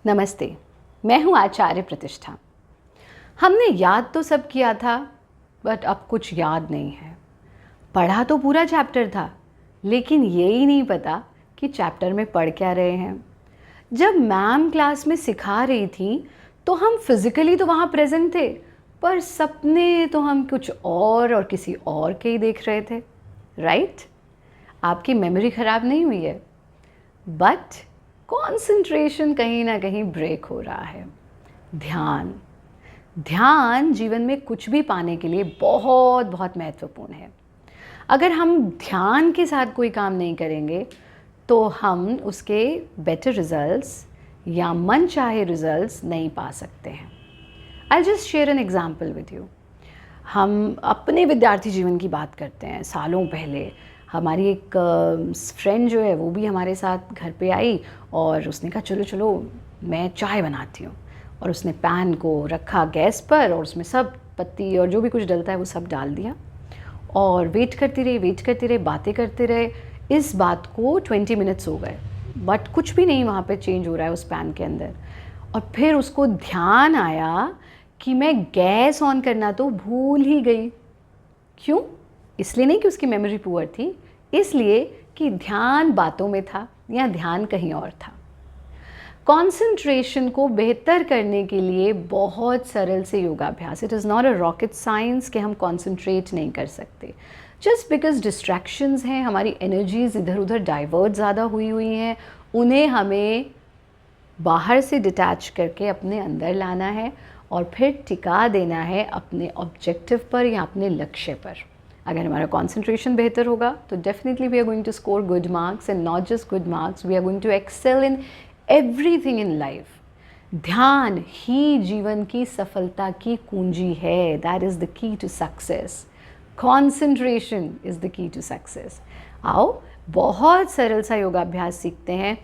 नमस्ते, मैं हूँ आचार्य प्रतिष्ठा। हमने याद तो सब किया था, बट अब कुछ याद नहीं है। पढ़ा तो पूरा चैप्टर था, लेकिन यही नहीं पता कि चैप्टर में पढ़ क्या रहे हैं। जब मैम क्लास में सिखा रही थी तो हम फिज़िकली तो वहाँ प्रेजेंट थे, पर सपने तो हम कुछ और किसी और के ही देख रहे थे, राइट? आपकी मेमोरी ख़राब नहीं हुई है, बट कॉन्सेंट्रेशन कहीं ना कहीं ब्रेक हो रहा है। ध्यान जीवन में कुछ भी पाने के लिए बहुत बहुत महत्वपूर्ण है। अगर हम ध्यान के साथ कोई काम नहीं करेंगे तो हम उसके बेटर रिजल्ट्स या मन चाहे रिजल्ट्स नहीं पा सकते हैं। I just share an example with you. हम अपने विद्यार्थी जीवन की बात करते हैं। सालों पहले हमारी एक फ्रेंड जो है वो भी हमारे साथ घर पे आई और उसने कहा चलो चलो मैं चाय बनाती हूँ, और उसने पैन को रखा गैस पर और उसमें सब पत्ती और जो भी कुछ डलता है वो सब डाल दिया और वेट करती रही, बातें करते रहे। इस बात को 20 मिनट्स हो गए, बट कुछ भी नहीं वहाँ पे चेंज हो रहा है उस पैन के अंदर। और फिर उसको ध्यान आया कि मैं गैस ऑन करना तो भूल ही गई। क्यों? इसलिए नहीं कि उसकी मेमोरी पुअर थी, इसलिए कि ध्यान बातों में था या ध्यान कहीं और था। कंसंट्रेशन को बेहतर करने के लिए बहुत सरल से योगाभ्यास, it is not a rocket science कि हम कंसंट्रेट नहीं कर सकते। जस्ट बिकॉज डिस्ट्रैक्शंस हैं, हमारी एनर्जीज इधर उधर डाइवर्ट ज़्यादा हुई हैं, उन्हें हमें बाहर से डिटैच करके अपने अंदर लाना है और फिर टिका देना है अपने ऑब्जेक्टिव पर या अपने लक्ष्य पर। अगर हमारा कंसंट्रेशन बेहतर होगा तो definitely we are going to score good marks, and not just good marks, we are going to excel in everything in life. ध्यान ही जीवन की सफलता की कुंजी है। That is the key to success. Concentration is the key to success. आओ बहुत सरल सा योगाभ्यास सीखते हैं।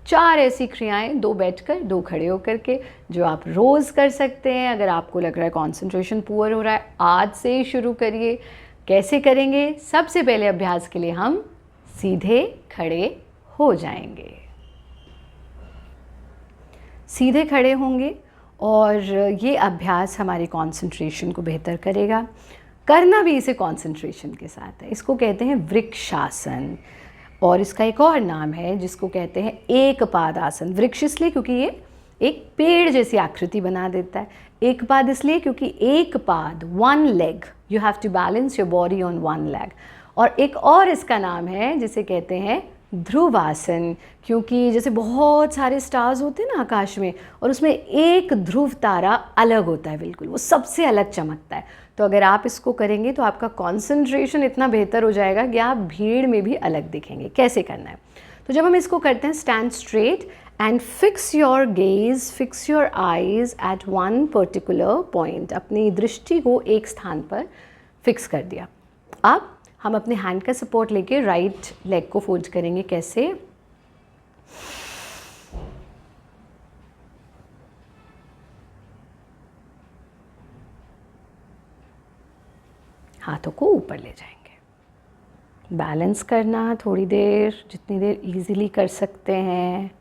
4 ऐसी क्रियाएं, 2 बैठकर 2 खड़े होकर के, जो आप रोज़ कर सकते हैं। अगर आपको लग रहा है कॉन्सेंट्रेशन पुअर हो रहा है, आज से ही शुरू करिए। कैसे करेंगे? सबसे पहले अभ्यास के लिए हम सीधे खड़े हो जाएंगे। सीधे खड़े होंगे और ये अभ्यास हमारे कंसंट्रेशन को बेहतर करेगा। करना भी इसे कंसंट्रेशन के साथ है। इसको कहते हैं वृक्षासन, और इसका एक और नाम है जिसको कहते हैं एक पाद आसन। वृक्ष इसलिए क्योंकि ये एक पेड़ जैसी आकृति बना देता है। एक पाद इसलिए क्योंकि एक पाद, 1 leg, you have to balance your body on 1 leg। और एक और इसका नाम है जिसे कहते हैं ध्रुवासन, क्योंकि जैसे बहुत सारे स्टार्स होते हैं ना आकाश में, और उसमें एक ध्रुव तारा अलग होता है, बिल्कुल वो सबसे अलग चमकता है। तो अगर आप इसको करेंगे तो आपका कंसंट्रेशन इतना बेहतर हो जाएगा कि आप भीड़ में भी अलग दिखेंगे। कैसे करना है? तो जब हम इसको करते हैं, stand straight and fix your gaze, fix your eyes at one particular point. अपनी दृष्टि को एक स्थान पर फिक्स कर दिया। अब हम अपने हैंड का सपोर्ट लेके राइट लेग को फोल्ड करेंगे। कैसे? हाथों को ऊपर ले जाएंगे। बैलेंस करना थोड़ी देर, जितनी देर इजीली कर सकते हैं,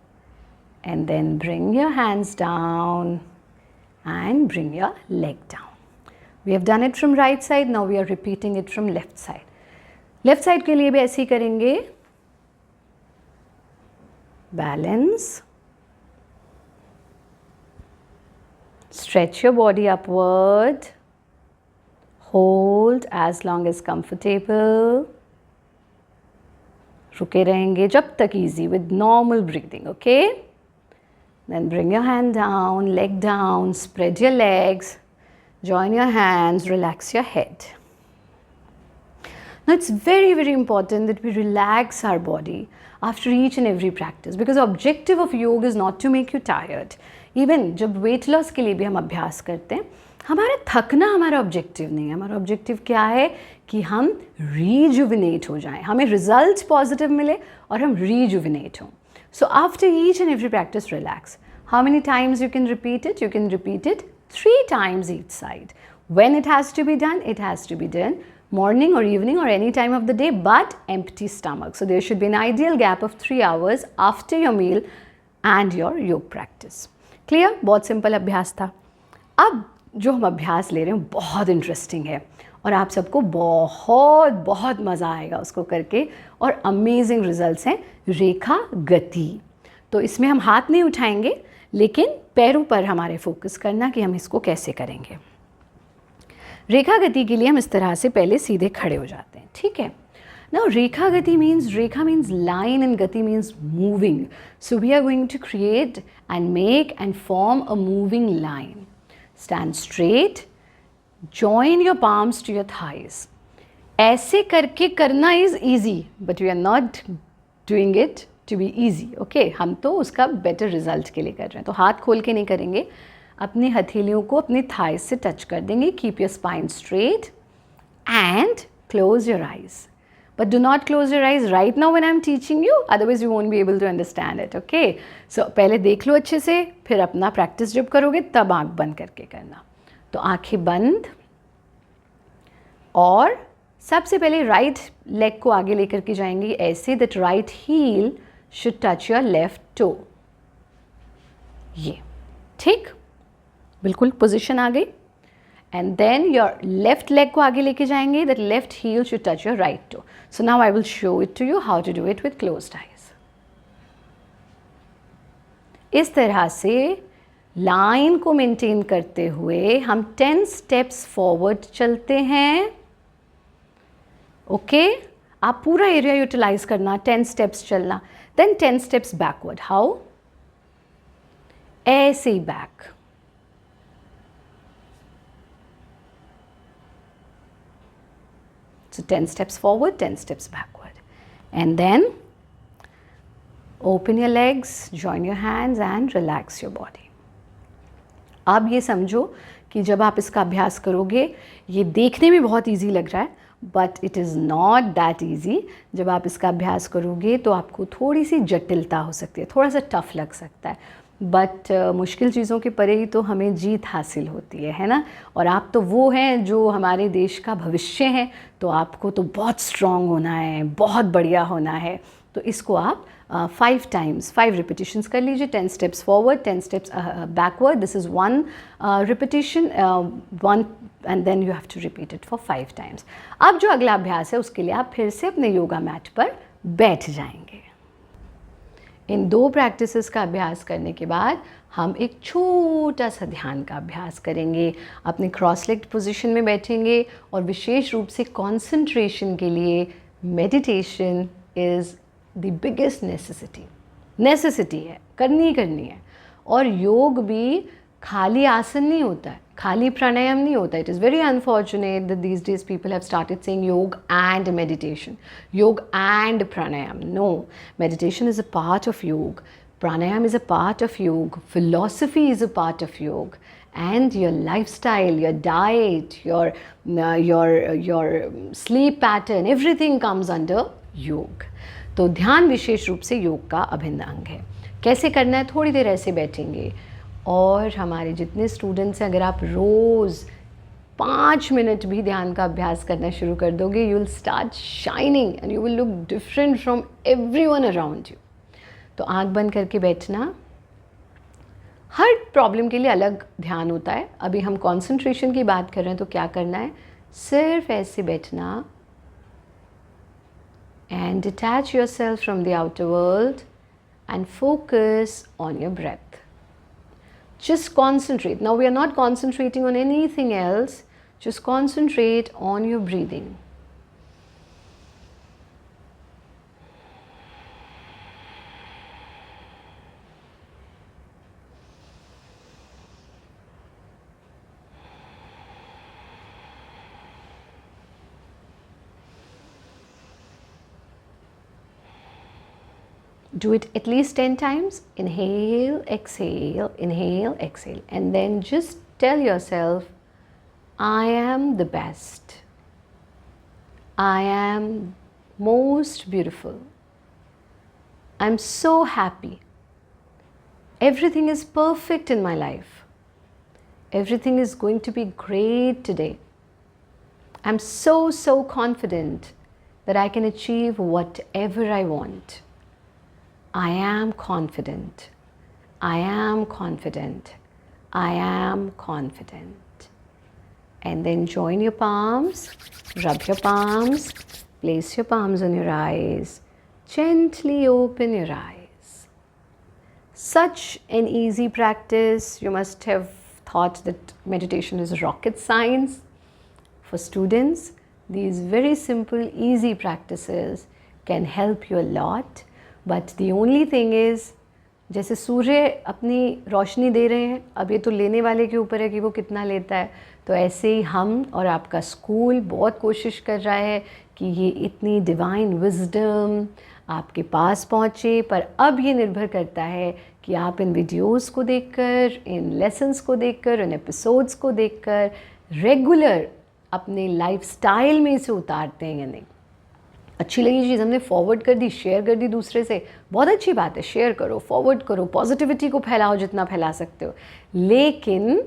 and then bring your hands down and bring your leg down. We have done it from right side, now we are repeating it from left side. Left side के लिए भी ऐसे ही करेंगे। Balance, stretch your body upward, hold as long as comfortable. रुके रहेंगे जब तक easy, with normal breathing, okay? Then bring your hand down, leg down, spread your legs, join your hands, relax your head. Now it's very, very important that we relax our body after each and every practice, because the objective of yoga is not to make you tired. Even जब weight loss के लिए भी हम अभ्यास करते हैं, हमारा थकना हमारा ऑब्जेक्टिव नहीं है। हमारा ऑब्जेक्टिव क्या है? कि हम rejuvenate हो जाएं, हमें रिजल्ट पॉजिटिव मिले और हम rejuvenate हों। So after each and every practice, relax. How many times you can repeat it? You can repeat it 3 times each side. When it has to be done, it has to be done morning or evening or any time of the day, but empty stomach. So there should be an ideal gap of 3 hours after your meal and your योग practice. Clear? बहुत simple अभ्यास था. अब जो हम अभ्यास ले रहे हैं बहुत इंटरेस्टिंग है और आप सबको बहुत बहुत मज़ा आएगा उसको करके और अमेजिंग रिजल्ट्स हैं. रेखा गति. तो इसमें हम हाथ नहीं उठाएंगे लेकिन पैरों पर हमारे फोकस करना कि हम इसको कैसे करेंगे. रेखा गति के लिए हम इस तरह से पहले सीधे खड़े हो जाते हैं. ठीक है. Now rekha gati means, rekha means line and gati means moving. So we are going to create and make and form a moving line. Stand straight, join your palms to your thighs. ऐसे करके करना is easy, but we are not doing it to be easy. Okay, हम तो उसका better result के लिए कर रहे हैं. तो हाथ खोल के नहीं करेंगे, अपनी हथेलियों को अपनी thighs से touch कर देंगे. Keep your spine straight and close your eyes. But do not close your eyes right now when I'm teaching you, otherwise you won't be able to understand it. Okay? So पहले देख लो अच्छे से, फिर अपना practice जब करोगे तब आँख बंद करके करना. तो आँखें बंद और सबसे पहले राइट लेग को आगे लेकर के जाएंगी ऐसे that right heel should touch your left toe. ये ठीक, बिल्कुल पोजिशन आ गई. And then your left leg को आगे लेके जाएंगे that left heel should touch your right toe. So now I will show it to you how to do it with closed eyes. इस तरह से लाइन को मेंटेन करते हुए हम 10 steps forward चलते हैं. ओके, आप पूरा एरिया यूटिलाइज करना, 10 steps चलना, then 10 steps backward. How? ऐसे ही back. So 10 steps forward, 10 steps backward. And then open your legs, join your hands and relax your body. अब ये समझो कि जब आप इसका अभ्यास करोगे, ये देखने में बहुत इजी लग रहा है, but it is not that easy. जब आप इसका अभ्यास करोगे तो आपको थोड़ी सी जटिलता हो सकती है, थोड़ा सा टफ लग सकता है, बट मुश्किल चीज़ों के परे ही तो हमें जीत हासिल होती है ना. और आप तो वो हैं जो हमारे देश का भविष्य हैं, तो आपको तो बहुत स्ट्रॉन्ग होना है, बहुत बढ़िया होना है. तो इसको आप 5 times 5 repetitions कर लीजिए. 10 steps forward, 10 steps backward. This is one repetition, one, and then you have to repeat it for 5 times. अब जो अगला अभ्यास है उसके लिए आप फिर से अपने योगा मैट पर बैठ जाएंगे. इन 2 प्रैक्टिसेस का अभ्यास करने के बाद हम एक छोटा सा ध्यान का अभ्यास करेंगे. अपने क्रॉस लेग्ड पोजीशन में बैठेंगे और विशेष रूप से कंसंट्रेशन के लिए meditation is the biggest necessity है, करनी है. और योग भी खाली आसन नहीं होता है, खाली प्राणायाम नहीं होता. It is very unfortunate that these days people have started saying yoga and meditation, yoga and pranayama. No, meditation is a part of योग, pranayam is a part of योग, philosophy is a part of योग, and your lifestyle, your diet, your sleep pattern, everything comes under योग. तो ध्यान विशेष रूप से योग का अभिन्न अंग है. कैसे करना है? थोड़ी देर ऐसे बैठेंगे और हमारे जितने स्टूडेंट्स हैं, अगर आप रोज़ 5 मिनट भी ध्यान का अभ्यास करना शुरू कर दोगे, you will start shining and you will look different from everyone around you. तो आंख बंद करके बैठना. हर प्रॉब्लम के लिए अलग ध्यान होता है. अभी हम कंसंट्रेशन की बात कर रहे हैं, तो क्या करना है? सिर्फ ऐसे बैठना and detach yourself from the outer world and focus on your breath. Just concentrate. Now we are not concentrating on anything else, just concentrate on your breathing. Do it at least 10 times. Inhale, exhale, inhale, exhale. And then just tell yourself, I am the best. I am most beautiful. I'm so happy. Everything is perfect in my life. Everything is going to be great today. I'm so confident that I can achieve whatever I want. I am confident. I am confident. I am confident. And then join your palms, rub your palms, place your palms on your eyes, gently open your eyes. Such an easy practice. You must have thought that meditation is rocket science. For students, these very simple, easy practices can help you a lot. But the only thing is, जैसे सूर्य अपनी रोशनी दे रहे हैं, अब ये तो लेने वाले के ऊपर है कि वो कितना लेता है, तो ऐसे ही हम और आपका स्कूल बहुत कोशिश कर रहा है कि ये इतनी डिवाइन विजडम आपके पास पहुँचे। पर अब ये निर्भर करता है कि आप इन वीडियोस को देखकर, इन लेसन्स को देखकर, इन एपिसोड्स को देखकर रेगुलर अपने लाइफस्टाइल में इसे उतारते हैं या नहीं। अच्छी लगी चीज़ हमने फॉरवर्ड कर दी, शेयर कर दी दूसरे से, बहुत अच्छी बात है, शेयर करो, फॉरवर्ड करो, पॉजिटिविटी को फैलाओ जितना फैला सकते हो, लेकिन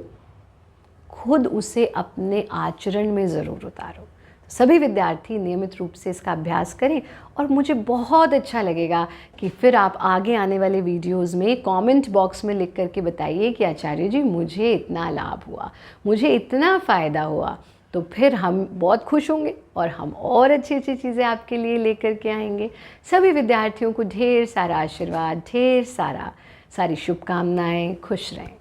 खुद उसे अपने आचरण में ज़रूर उतारो। सभी विद्यार्थी नियमित रूप से इसका अभ्यास करें और मुझे बहुत अच्छा लगेगा कि फिर आप आगे आने वाले वीडियोस में कमेंट बॉक्स में लिख करके बताइए कि आचार्य जी मुझे इतना लाभ हुआ, मुझे इतना फ़ायदा हुआ। तो फिर हम बहुत खुश होंगे और हम और अच्छी अच्छी चीज़ें आपके लिए लेकर के आएंगे। सभी विद्यार्थियों को ढेर सारा आशीर्वाद, ढेर सारी शुभकामनाएं, खुश रहें।